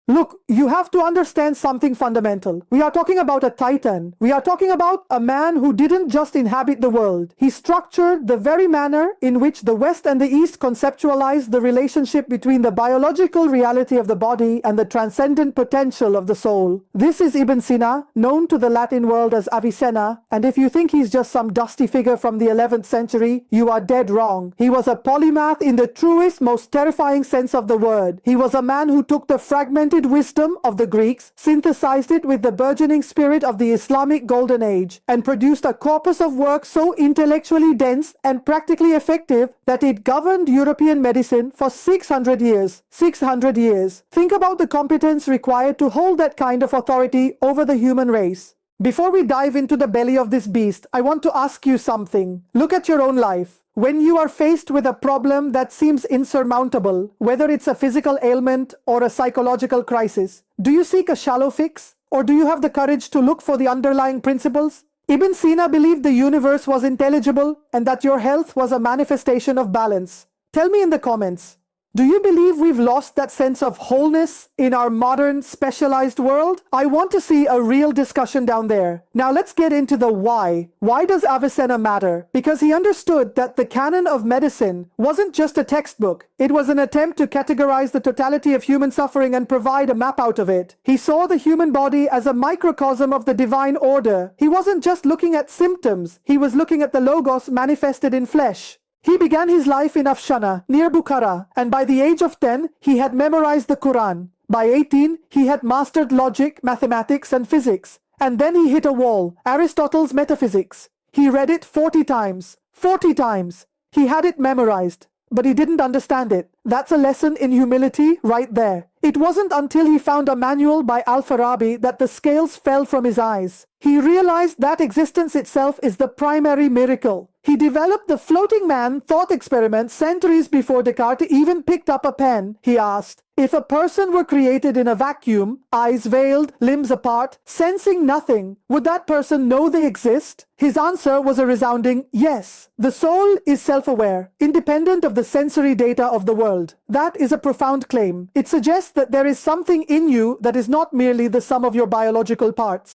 Look, you have to understand something fundamental. We are talking about a titan. We are talking about a man who didn't just inhabit the world. He structured the very manner in which the West and the East conceptualized the relationship between the biological reality of the body and the transcendent potential of the soul. This is Ibn Sina, known to the Latin world as Avicenna, and if you think he's just some dusty figure from the 11th century, you are dead wrong. He was a polymath in the truest, most terrifying sense of the word. He was a man who took the fragmented wisdom of the Greeks, synthesized it with the burgeoning spirit of the Islamic Golden Age, and produced a corpus of work so intellectually dense and practically effective that it governed European medicine for 600 years. 600 years. Think about the competence required to hold that kind of authority over the human race. Before we dive into the belly of this beast, I want to ask you something. Look at your own life. When you are faced with a problem that seems insurmountable, whether it's a physical ailment or a psychological crisis, do you seek a shallow fix? Or do you have the courage to look for the underlying principles? Ibn Sina believed the universe was intelligible and that your health was a manifestation of balance. Tell me in the comments. Do you believe we've lost that sense of wholeness in our modern, specialized world? I want to see a real discussion down there. Now let's get into the why. Why does Avicenna matter? Because he understood that the Canon of Medicine wasn't just a textbook. It was an attempt to categorize the totality of human suffering and provide a map out of it. He saw the human body as a microcosm of the divine order. He wasn't just looking at symptoms. He was looking at the Logos manifested in flesh. He began his life in Afshana, near Bukhara, and by the age of 10, he had memorized the Quran. By 18, he had mastered logic, mathematics, and physics. And then he hit a wall, Aristotle's Metaphysics. He read it 40 times. 40 times. He had it memorized, but he didn't understand it. That's a lesson in humility right there. It wasn't until he found a manual by Al-Farabi that the scales fell from his eyes. He realized that existence itself is the primary miracle. He developed the floating man thought experiment centuries before Descartes even picked up a pen. He asked, if a person were created in a vacuum, eyes veiled, limbs apart, sensing nothing, would that person know they exist? His answer was a resounding yes. The soul is self-aware, independent of the sensory data of the world. That is a profound claim. It suggests that there is something in you that is not merely the sum of your biological parts.